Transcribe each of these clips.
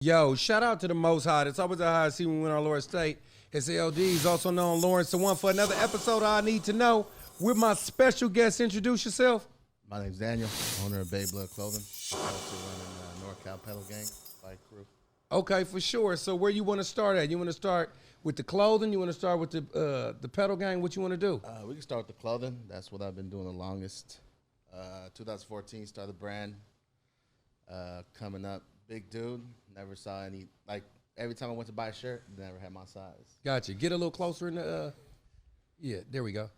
Yo, shout out to the Most High. It's always a high see when we win our Lord State. It's L-Deez, also known Lawrence the One, for another episode of I Need to Know with my special guest. Introduce yourself. My name's Daniel, owner of Bay Blood Clothing. Also running NorCal Pedal Gang bike crew. Okay, for sure. So where you want to start at? You want to start with the clothing? You want to start with the pedal gang? What you want to do? We can start with the clothing. That's what I've been doing the longest. 2014 started the brand. Coming up, big dude. Never saw any, like, every time I went to buy a shirt, never had my size. Gotcha. Get a little closer in the, yeah, there we go.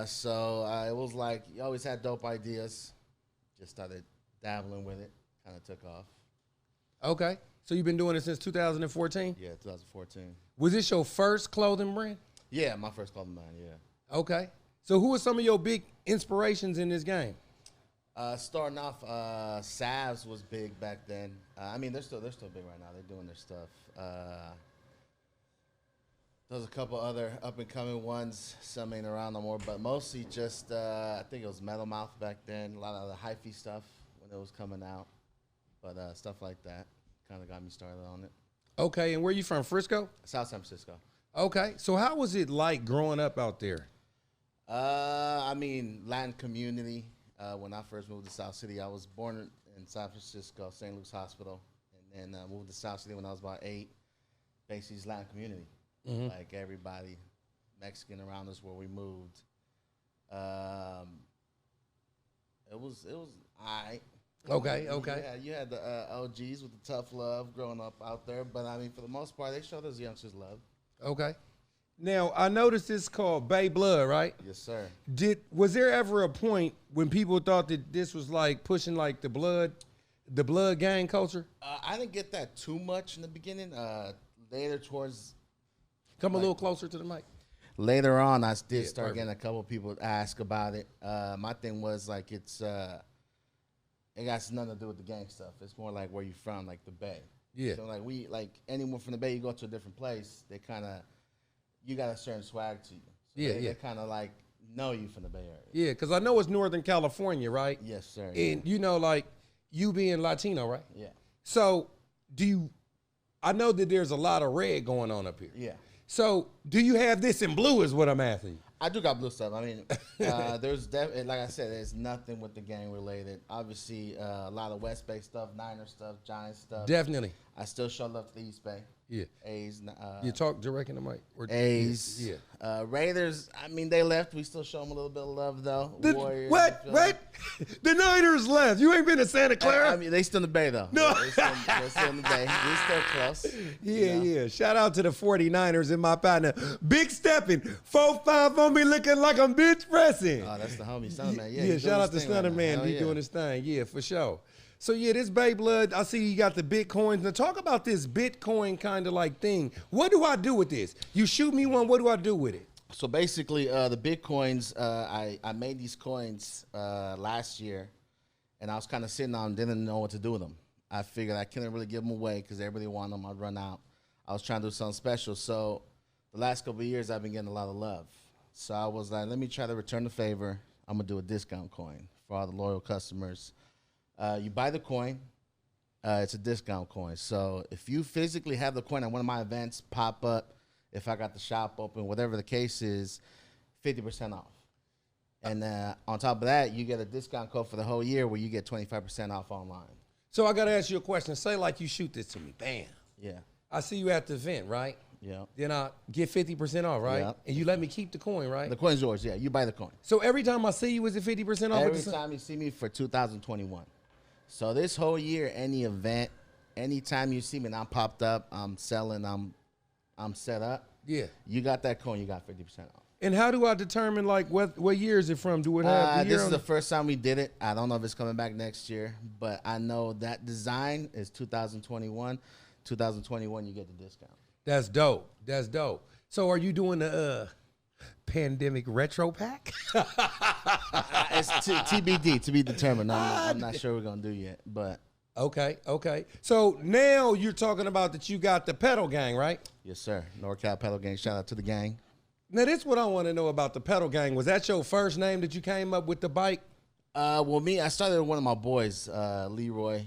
So it was like, you always had dope ideas. Just started dabbling with it. Kind of took off. Okay. So you've been doing it since 2014? Yeah, 2014. Was this your first clothing brand? Yeah, my first clothing brand, yeah. Okay. So who are some of your big inspirations in this game? Starting off, Salves was big back then. I mean, they're still big right now. They're doing their stuff. There's a couple other up-and-coming ones. Some ain't around no more, but mostly just, I think it was Metal Mouth back then. A lot of the hyphy stuff when it was coming out. But stuff like that kind of got me started on it. Okay, and where you from, Frisco? South San Francisco. Okay, so how was it like growing up out there? I mean, Latin community. When I first moved to South City, I was born in San Francisco, St. Luke's Hospital, and then moved to South City when I was about 8. Basically, Latin community. Mm-hmm. Like everybody, Mexican around us where we moved. It was all right. Okay. You had the L-Deez with the tough love growing up out there, but I mean, for the most part, they showed us youngsters love. Okay. Now, I noticed this is called Bay Blood, right? Yes, sir. Was there ever a point when people thought that this was like pushing like the blood gang culture? I didn't get that too much in the beginning. Later towards... Come a little closer to the mic. Later on, I did start getting a couple of people ask about it. My thing was like it got nothing to do with the gang stuff. It's more like where you from, like the Bay. Yeah. So like anyone from the Bay, you go to a different place, they kind of, you got a certain swag to you. So they kind of like know you from the Bay Area. Yeah, because I know it's Northern California, right? Yes, sir. And you know, like you being Latino, right? Yeah. So I know that there's a lot of red going on up here. Yeah. So do you have this in blue is what I'm asking you? I do got blue stuff. I mean, there's definitely, like I said, there's nothing with the gang related. Obviously, a lot of West Bay stuff, Niner stuff, Giant stuff. Definitely. I still show love to the East Bay. Yeah. A's. You talk direct in the mic? A's. Yeah. Raiders, I mean, they left. We still show them a little bit of love, though. Warriors. What? The Niners left. You ain't been to Santa Clara? I mean, they still in the Bay, though. No. They're still in the Bay. We're still close. Yeah. Shout out to the 49ers and my partner. Big stepping. 4-5 on me looking like I'm bench pressing. Oh, that's the homie, Son Man. Yeah, shout out to Son Man. He's doing his thing. Yeah, for sure. So, yeah, this Bay Blood, I see you got the Bitcoins. Now, talk about this Bitcoin kind of like thing. What do I do with this? You shoot me one, what do I do with it? So, basically, the Bitcoins, I made these coins last year, and I was kind of sitting on them, didn't know what to do with them. I figured I couldn't really give them away because everybody wanted them. I'd run out. I was trying to do something special. So, the last couple of years, I've been getting a lot of love. So, I was like, let me try to return the favor. I'm going to do a discount coin for all the loyal customers. You buy the coin, it's a discount coin. So if you physically have the coin at one of my events, pop up, if I got the shop open, whatever the case is, 50% off. And on top of that, you get a discount code for the whole year where you get 25% off online. So I got to ask you a question. Say like you shoot this to me. Bam. Yeah. I see you at the event, right? Yeah. Then I get 50% off, right? Yeah. And you let me keep the coin, right? The coin's yours, yeah. You buy the coin. So every time I see you, is it 50% off? Every time you see me for 2021. So this whole year, any event, anytime you see me and I'm popped up, I'm selling, I'm set up. Yeah. You got that coin, you got 50% off. And how do I determine like what year is it from? Do it have the year This is the first time we did it. I don't know if it's coming back next year, but I know that design is 2021. 2021, you get the discount. That's dope. That's dope. So are you doing the pandemic retro pack? It's TBD, to be determined. I'm not sure we're going to do yet, but. Okay. So now you're talking about that you got the pedal gang, right? Yes, sir. NorCal Pedal Gang. Shout out to the gang. Now, this is what I want to know about the pedal gang. Was that your first name that you came up with the bike? Well, I started with one of my boys, Leroy.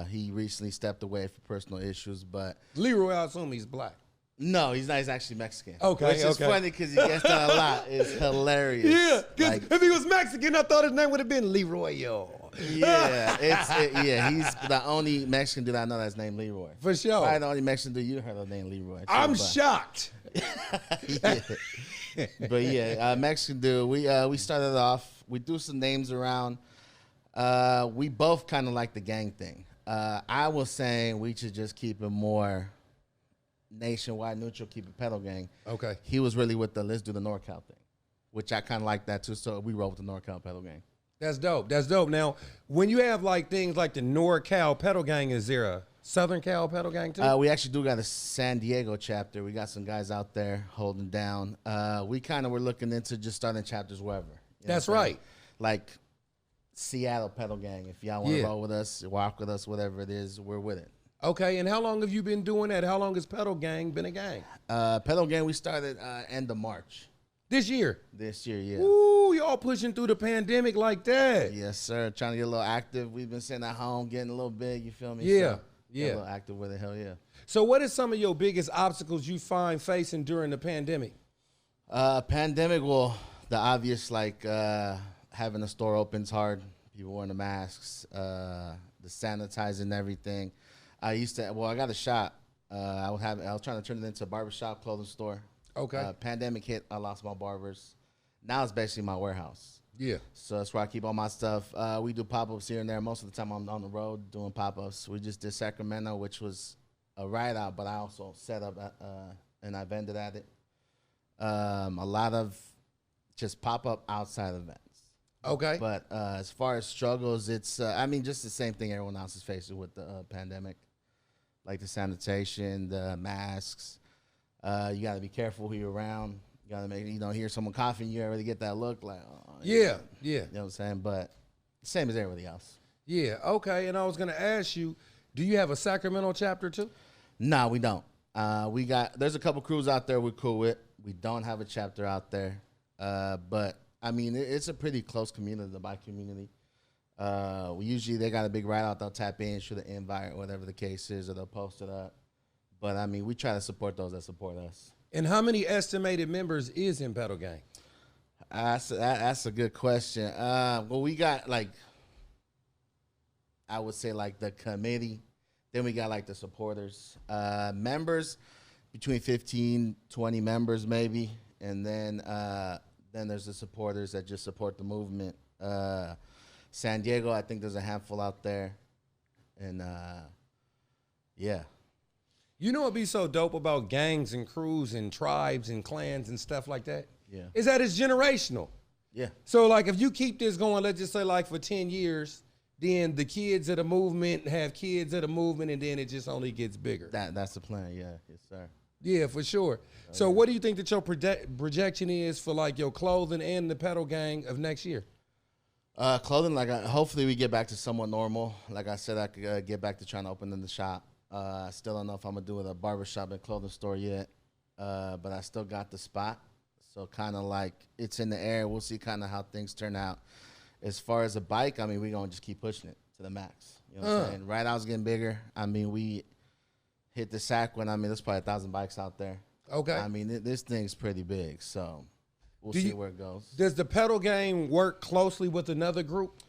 He recently stepped away for personal issues, but Leroy, I assume he's black. no, he's not. He's actually Mexican. Okay, which is funny because he gets that a lot. It's hilarious. Yeah, because Like, if he was Mexican, I thought his name would have been Leroy, yo. yeah, he's the only Mexican dude I know that's named Leroy. For sure. Probably the only Mexican dude you heard of named Leroy. I'm shocked. Yeah. But yeah, Mexican dude. We started off. We threw some names around. We both kind of like the gang thing. I was saying we should just keep it more nationwide neutral, keep it pedal gang. Okay. He was really with the let's do the NorCal thing, which I kind of like that too. So we rolled with the NorCal pedal gang. That's dope. That's dope. Now, when you have like things like the NorCal pedal gang, is there a Southern Cal pedal gang too? We actually do got a San Diego chapter. We got some guys out there holding down. We kind of were looking into just starting chapters wherever. That's right. Like Seattle pedal gang. If y'all want to roll with us, walk with us, whatever it is, we're with it. Okay, and how long have you been doing that? How long has Pedal Gang been a gang? Pedal gang, we started end of March. This year? This year, yeah. Ooh, y'all pushing through the pandemic like that. Yes, sir. Trying to get a little active. We've been sitting at home, getting a little big, you feel me? Yeah, so, yeah. Get a little active with it, hell yeah. So what is some of your biggest obstacles you find facing during the pandemic? Pandemic, well, the obvious, like having a store open's hard. People wearing the masks, the sanitizing, everything. I got a shop. I was trying to turn it into a barbershop, clothing store. Okay. Pandemic hit. I lost my barbers. Now it's basically my warehouse. Yeah. So that's where I keep all my stuff. We do pop-ups here and there. Most of the time I'm on the road doing pop-ups. We just did Sacramento, which was a ride-out, but I also set up and I vended at it. A lot of just pop-up outside events. Okay. But as far as struggles, it's, just the same thing everyone else is facing with the pandemic. Like the sanitation, the masks. You got to be careful who you're around. You got to make, hear someone coughing, you already get that look like, oh. Yeah. You know what I'm saying? But same as everybody else. Yeah, okay. And I was going to ask you, do you have a Sacramento chapter too? No, we don't. There's a couple crews out there we're cool with. We don't have a chapter out there. But, it's a pretty close community, the bike community. They got a big ride out, they'll tap in, shoot an invite, or whatever the case is, or they'll post it up. But we try to support those that support us. And how many estimated members is in Pedal Gang? That's a good question. We got I would say the committee. Then we got the supporters. Members, between 15, 20 members maybe. And then there's the supporters that just support the movement. San Diego, I think there's a handful out there. And, yeah. You know what'd be so dope about gangs and crews and tribes and clans and stuff like that? Yeah. Is that it's generational. Yeah. So, if you keep this going, let's just say, for 10 years, then the kids of the movement have kids of the movement, and then it just only gets bigger. That's the plan, yeah. Yes, sir. Yeah, for sure. So what do you think that your projection is for, your clothing and the Pedal Gang of next year? Clothing, hopefully we get back to somewhat normal. Like I said, I could get back to trying to open in the shop. I still don't know if I'm going to do it at a barbershop and clothing store yet, but I still got the spot. So kind of it's in the air. We'll see kind of how things turn out. As far as a bike, we're going to just keep pushing it to the max. You know what I'm saying? Right now it's getting bigger. We hit the sack when, there's probably 1,000 bikes out there. Okay. This thing's pretty big, so we'll see where it goes. Does the Pedal Gang work closely with another group?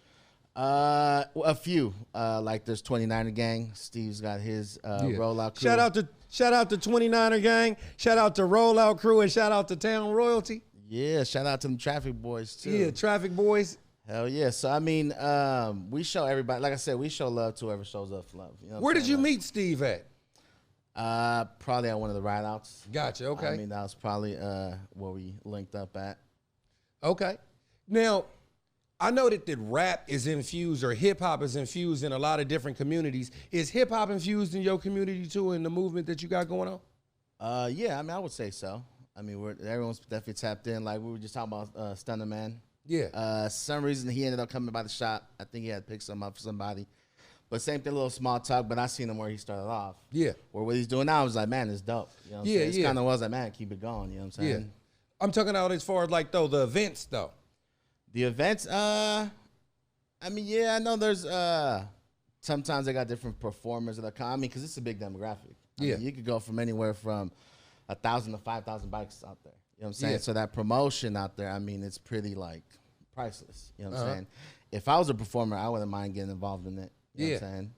A few. There's 29er Gang. Steve's got his rollout crew. Shout out to 29er Gang. Shout out to Rollout Crew, and shout out to Town Royalty. Yeah, shout out to them Traffic Boys too. Yeah, Traffic Boys. Hell yeah. So we show everybody, like I said, we show love to whoever shows us love. You know where did you meet Steve at? Probably at one of the ride outs. Gotcha, okay. That was probably where we linked up at. Okay. Now, I know that rap is infused, or hip-hop is infused in a lot of different communities. Is hip-hop infused in your community, too, in the movement that you got going on? Yeah, I would say so. Everyone's definitely tapped in. Like, we were just talking about Stunner Man. Yeah. Some reason he ended up coming by the shop. I think he had to pick something up for somebody. But same thing, a little small talk, but I seen him where he started off. Yeah. Where what he's doing now, I was like, man, it's dope. You know what I'm saying? It's kind of was like, man, keep it going. You know what I'm saying? Yeah. I'm talking about as far as, the events, though. The events, yeah, I know there's sometimes they got different performers that come. I mean, because it's a big demographic. I Yeah. mean, you could go from anywhere from 1,000 to 5,000 bikes out there. You know what I'm saying? Yeah. So that promotion out there, I mean, it's pretty like priceless. You know what I'm Uh-huh. saying? If I was a performer, I wouldn't mind getting involved in it. You know what I'm saying?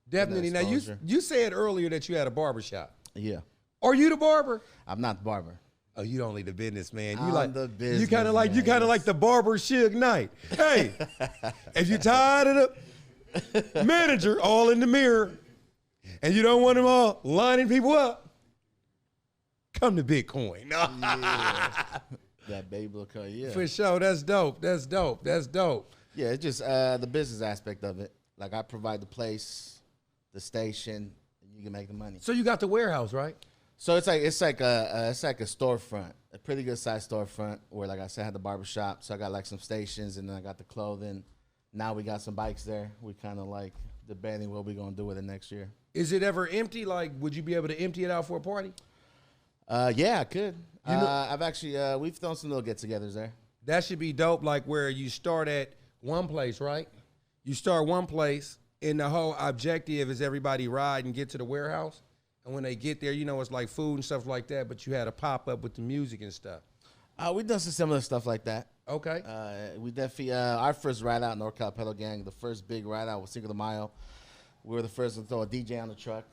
Definitely. Now exposure. you said earlier that you had a barber shop. Yeah. Are you the barber? I'm not the barber. Oh, you only the business man. You I'm like the you kind of like businessman. the barber Suge Knight. Hey, if you're tired of the manager all in the mirror, and you don't want them all lining people up, come to Bitcoin. Yeah. That baby look, yeah. For sure. That's dope. That's dope. That's dope. Yeah, it's just the business aspect of it. Like I provide the place, the station, and you can make the money. So you got the warehouse, right? So it's like a storefront, a pretty good sized storefront where, like I said, I had the barbershop. So I got like some stations, and then I got the clothing. Now we got some bikes there. We kind of like debating what we're gonna do with it next year. Is it ever empty? Like, would you be able to empty it out for a party? Yeah, I could. You know- I've actually we've thrown some little get-togethers there. That should be dope. Like where you start at one place, right? You start one place, and the whole objective is everybody ride and get to the warehouse. And when they get there, you know, it's like food and stuff like that. But you had a pop up with the music and stuff. We've done some similar stuff like that. Okay. We definitely our first ride out, NorCal Pedal Gang, the first big ride out was Cinco de Mayo. We were the first to throw a DJ on the truck.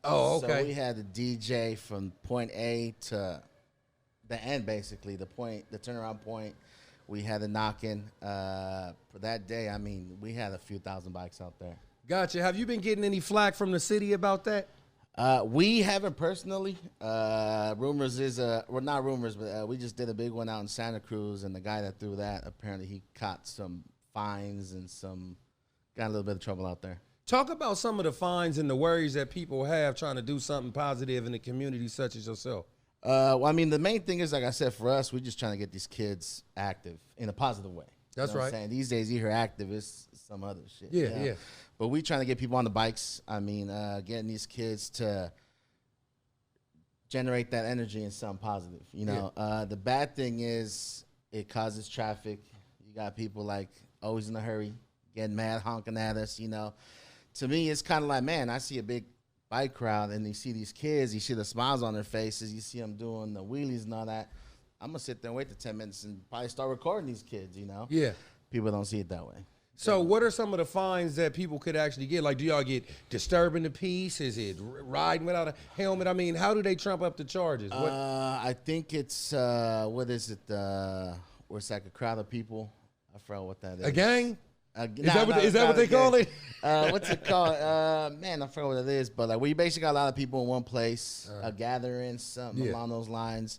Oh, okay. So we had the DJ from point A to the end, basically the turnaround point. We had the knocking. For that day, I mean, we had a few thousand bikes out there. Gotcha. Have you been getting any flack from the city about that? We haven't personally. Rumors is, well, not rumors, but we just did a big one out in Santa Cruz, and the guy that threw that, apparently he caught some fines and got a little bit of trouble out there. Talk about some of the fines and the worries that people have trying to do something positive in the community, such as yourself. Well, I mean, the main thing is, like I said, for us, we're just trying to get these kids active in a positive way. That's You know what right. I'm saying? These days, you hear active, it's some other shit. Yeah, you know? yeah. But we trying to get people on the bikes. I mean, getting these kids to generate that energy in something positive. You know, the bad thing is it causes traffic. You got people like always in a hurry, getting mad, honking at us. You know, to me, it's kind of like, man, I see a big bike crowd and you see these kids, you see the smiles on their faces, you see them doing the wheelies and all that. I'm gonna sit there and wait the 10 minutes and probably start recording these kids. You know, Yeah. people don't see it that way. So what are some of the fines that people could actually get? Like, do y'all get disturbing the peace? Is it riding without a helmet? I mean, how do they trump up the charges? What? I think it's what is it? Where it's like a crowd of people. I forgot what that is. A gang? Is Is that what they call it? What's it called? Man, I forgot what it is. But like, we basically got a lot of people in one place, a gathering, something along those lines.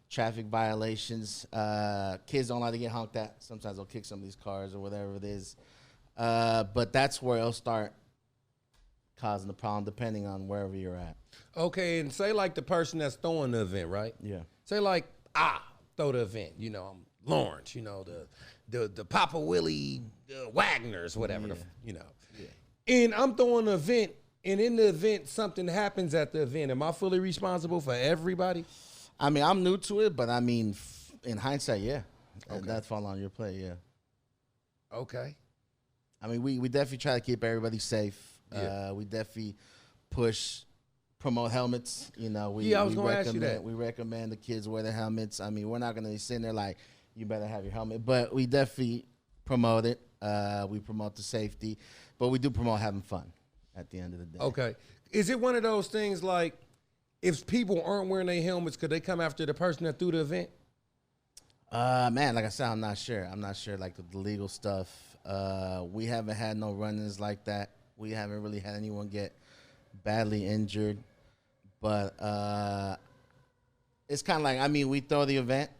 Traffic violations. Kids don't like to get honked at. Sometimes they'll kick some of these cars or whatever it is. But that's where it'll start causing the problem, depending on wherever you're at. Okay, and say like the person that's throwing the event, right? Yeah. Say like, throw the event. You know, I'm Lawrence, you know, the Papa Willie Wagners, whatever, you know. Yeah. And I'm throwing an event, and in the event, something happens at the event. Am I fully responsible for everybody? I mean, I'm new to it, but I mean, in hindsight, yeah. Okay. That fall on your plate, yeah. Okay. I mean, we definitely try to keep everybody safe. Yeah. We definitely promote helmets. You know, I was going to ask you that. We recommend the kids wear their helmets. I mean, we're not going to sit in there like, you better have your helmet. But we definitely promote it. We promote the safety. But we do promote having fun at the end of the day. Okay. Is it one of those things like, if people aren't wearing their helmets, could they come after the person that threw the event? Man, like I said, I'm not sure. I'm not sure, like, the legal stuff. We haven't had no run-ins like that. We haven't really had anyone get badly injured. But it's kind of like, I mean, we throw the event.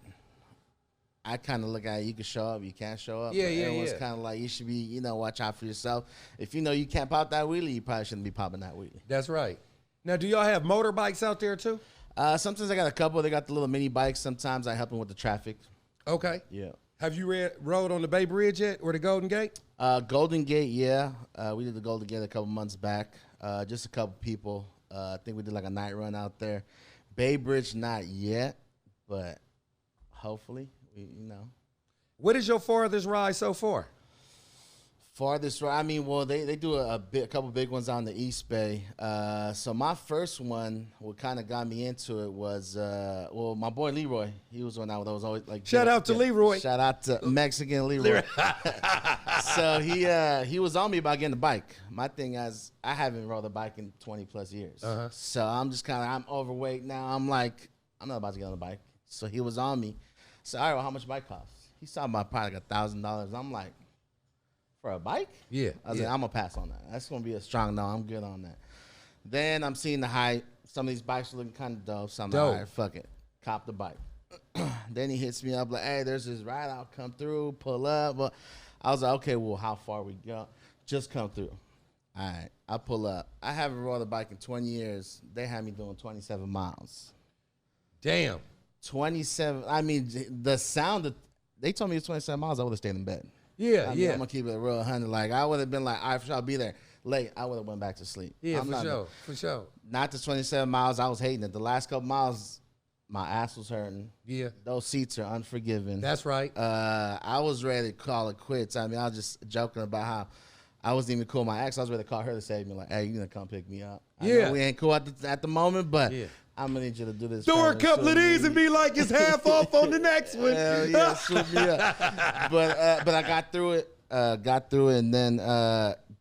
I kind of look at it, you can show up, you can't show up. Yeah, but yeah, everyone's kind of like, you should be, you know, watch out for yourself. If you know you can't pop that wheelie, you probably shouldn't be popping that wheelie. That's right. Now, do y'all have motorbikes out there too? Sometimes I got a couple. They got the little mini bikes. Sometimes I help them with the traffic. Okay. Yeah. Have you rode on the Bay Bridge yet or the Golden Gate? Golden Gate, yeah. We did the Golden Gate a couple months back. Just a couple people. I think we did like a night run out there. Bay Bridge, not yet, but hopefully, you know. What is your farthest ride so far? Farthest ride, I mean, well, they do a couple big ones on the East Bay. So my first one, what kind of got me into it was, well, my boy Leroy. He was one that was always like. Shout out to Leroy. Shout out to Mexican Leroy. So he was on me about getting the bike. My thing is, I haven't rode a bike in 20 plus years. So I'm just I'm overweight now. I'm like, I'm not about to get on the bike. So he was on me. So all right, well, how much bike costs? He's talking about probably like $1,000. I'm like. For a bike? Yeah. I was like, I'm going to pass on that. That's going to be a strong no. I'm good on that. Then I'm seeing the hype. Some of these bikes are looking kind of dope. So I'm like, all right, fuck it. Cop the bike. Then he hits me up like, hey, there's this ride. I'll come through, pull up. But I was like, okay, well, how far we go? Just come through. All right, I pull up. I haven't rode a bike in 20 years. They had me doing 27 miles. Damn. 27. I mean, the sound of, they told me it's 27 miles. I would have stayed in bed. Yeah, I'm gonna keep it real 100. Like I would have been like, all right, for sure, I'll be there late. I would have went back to sleep. Yeah, for sure. Not the 27 miles. I was hating it. The last couple miles, my ass was hurting. Yeah, those seats are unforgiving. That's right. I was ready to call it quits. I mean, I was just joking about how I wasn't even cool with my ex. I was ready to call her to save me. Like, hey, you gonna come pick me up? I know we ain't cool at the moment, but. Yeah. I'm gonna need you to do this. Throw a couple of these and be like, it's half off on the next one. Hell yeah, shoot me up. But I got through it. And then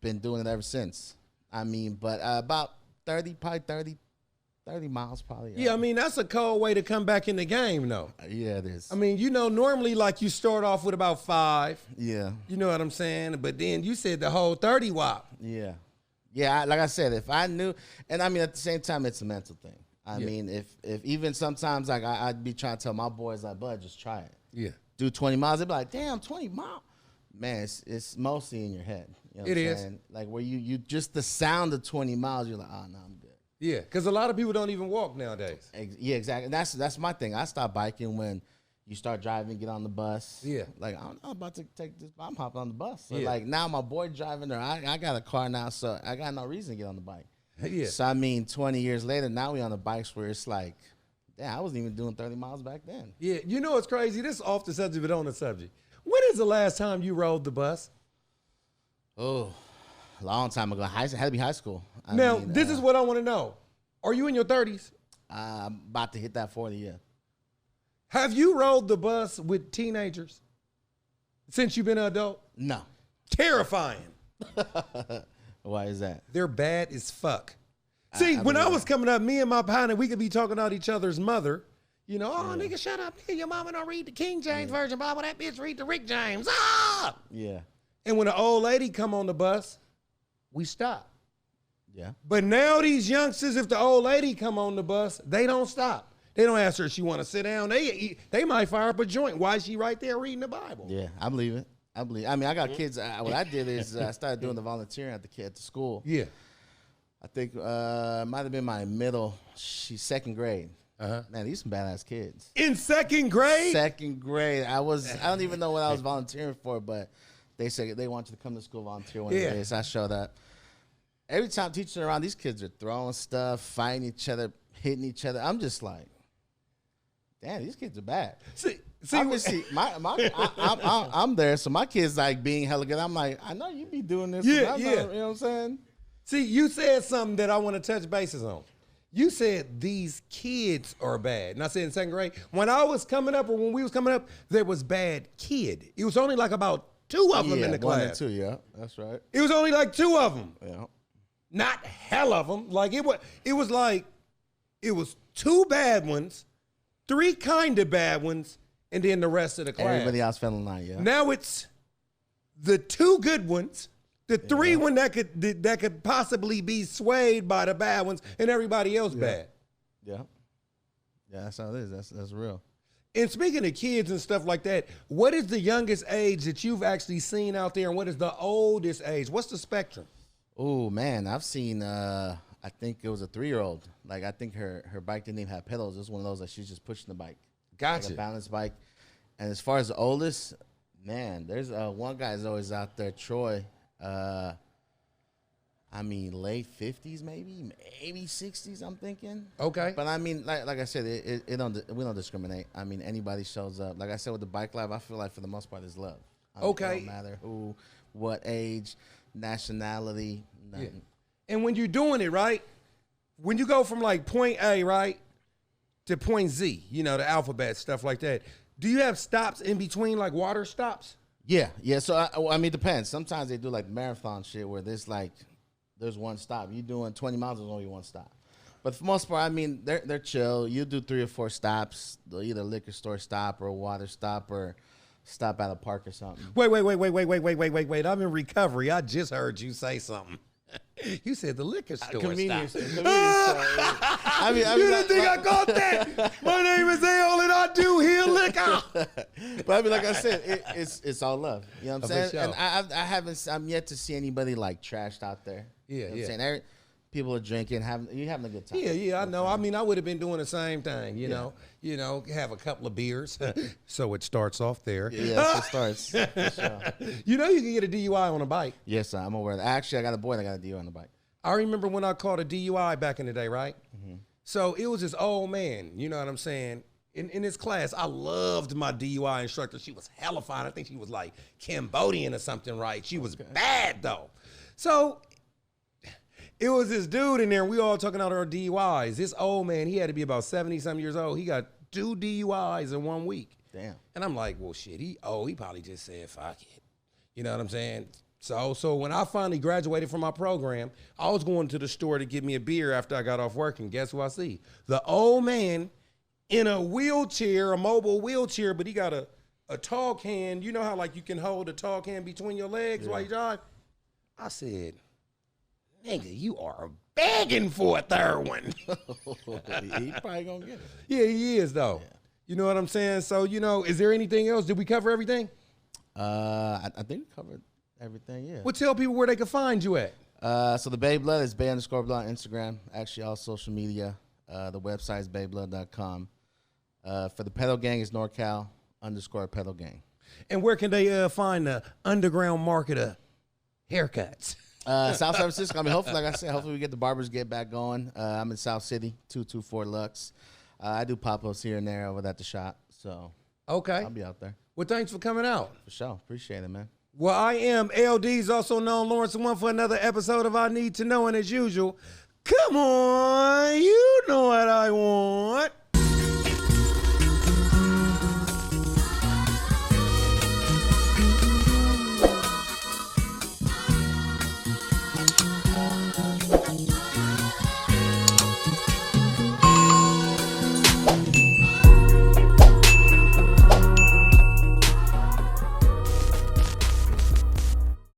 been doing it ever since. I mean, but about 30 miles probably. Yeah, I mean, that's a cold way to come back in the game, though. Yeah, it is. I mean, normally, like, you start off with about 5. Yeah. You know what I'm saying? But then you said the whole 30 wop. Yeah. Yeah, like I said, if I knew, and I mean, at the same time, it's a mental thing. I mean, if even sometimes, like, I'd be trying to tell my boys, like, bud, just try it. Yeah. Do 20 miles. They'd be like, damn, 20 miles. Man, it's mostly in your head. You know what I'm saying? Like, where you just the sound of 20 miles, you're like, oh, no, I'm good. Yeah, because a lot of people don't even walk nowadays. Yeah, exactly. And that's my thing. I stopped biking when you start driving, get on the bus. Yeah. Like, I'm about to take this, I'm hopping on the bus. So, like, now my boy driving there. I got a car now, so I got no reason to get on the bike. Yeah. So, I mean, 20 years later, now we on the bikes where it's like, damn, I wasn't even doing 30 miles back then. Yeah, you know what's crazy? This is off the subject, but on the subject. When is the last time you rode the bus? Oh, a long time ago. It had to be high school. This is what I want to know. Are you in your 30s? I'm about to hit that 40, yeah. Have you rode the bus with teenagers since you've been an adult? No. Terrifying. Why is that? They're bad as fuck. See, when I was coming up, me and my partner, we could be talking about each other's mother. You know, nigga, shut up. Nigga, your mama don't read the King James Version Bible. That bitch read the Rick James. Ah! Yeah. And when an old lady come on the bus, we stop. Yeah. But now these youngsters, if the old lady come on the bus, they don't stop. They don't ask her if she want to sit down. They might fire up a joint. Why is she right there reading the Bible? Yeah, I believe it. I mean, I got kids. What I did is I started doing the volunteering at the school. Yeah. I think it might have been my middle. She's second grade. Man, these some badass kids. In second grade? Second grade. I don't even know what I was volunteering for, but they said they want you to come to school volunteer one day. So I showed up. Every time teachers are around, these kids are throwing stuff, fighting each other, hitting each other. I'm just like, damn, these kids are bad. See, I'm there, so my kids like being hella good. I'm like, I know you be doing this. You know what I'm saying? See, you said something that I want to touch bases on. You said these kids are bad. And I said in second grade, when I was coming up or when we was coming up, there was bad kid. It was only like about 2 of them in the class. 1 and 2, yeah, that's right. It was only like 2 of them. Yeah. Not hell of them. Like it was like, it was 2 bad ones, 3 kind of bad ones, and then the rest of the class. Everybody else fell in line, yeah. Now it's the 2 good ones, the 3 one that could possibly be swayed by the bad ones, and everybody else bad. Yeah. Yeah, that's how it is. That's real. And speaking of kids and stuff like that, what is the youngest age that you've actually seen out there, and what is the oldest age? What's the spectrum? Oh, man, I've seen, I think it was a 3-year-old. Like, I think her bike didn't even have pedals. It was one of those that she's just pushing the bike. Gotcha. Like a balance bike. And as far as the oldest, man, there's one guy's always out there, Troy. I mean, late 50s, maybe 60s, I'm thinking. Okay. But I mean, like I said, we don't discriminate. I mean, anybody shows up. Like I said, with the bike life, I feel like for the most part, it's love. It don't matter who, what age, nationality, nothing. Yeah. And when you're doing it, right, when you go from like point A, right, to point Z, you know, the alphabet, stuff like that, do you have stops in between, like water stops? Yeah. So, I mean, it depends. Sometimes they do like marathon shit where there's one stop. You doing 20 miles, there's only one stop. But for the most part, I mean, they're chill. You do 3 or 4 stops, either liquor store stop or a water stop or stop at a park or something. Wait. I'm in recovery. I just heard you say something. You said the liquor store Convenience stop. store. I mean, you didn't think I caught that? My name is L, and I do here liquor. But I mean, like I said, it's all love. You know what I'm saying? Sure. And I'm yet to see anybody like trashed out there. Yeah, you know what I'm saying? People are drinking, having a good time. Yeah, I know. I mean, I would have been doing the same thing, you know, have a couple of beers. So it starts off there. Yeah, that's what starts. For sure. You know you can get a DUI on a bike. Yes, I'm aware of that. Actually, I got a boy that got a DUI on the bike. I remember when I caught a DUI back in the day, right? Mm-hmm. So it was this old man, you know what I'm saying? In his class, I loved my DUI instructor. She was hella fine. I think she was like Cambodian or something, right? She was bad, though. So it was this dude in there, and we all talking about our DUIs. This old man, he had to be about 70-something years old. He got 2 DUIs in 1 week. Damn. And I'm like, well, shit, he probably just said, fuck it. You know what I'm saying? So when I finally graduated from my program, I was going to the store to get me a beer after I got off work, and guess who I see? The old man in a wheelchair, a mobile wheelchair, but he got a tall can. You know how, like, you can hold a tall can between your legs while you drive? I said, nigga, you are begging for a third one. He probably gonna get it. Yeah, he is, though. Yeah. You know what I'm saying? So, you know, is there anything else? Did we cover everything? I think we covered everything, yeah. Well, tell people where they can find you at. So the Bay Blood is Bay_Blood on Instagram. Actually, all social media. The website is bayblood.com. For the pedal gang is NorCal_pedal gang. And where can they find the underground market of haircuts? South San Francisco. I mean, hopefully, like I said, hopefully we get the barbers get back going. I'm in South City, 224 Lux. I do pop-ups here and there over at the shop. So okay, I'll be out there. Well, thanks for coming out. For sure. Appreciate it, man. Well, I am L-Deez, also known Lawrence One, for another episode of I Need to Know. And as usual, come on, you know what I want.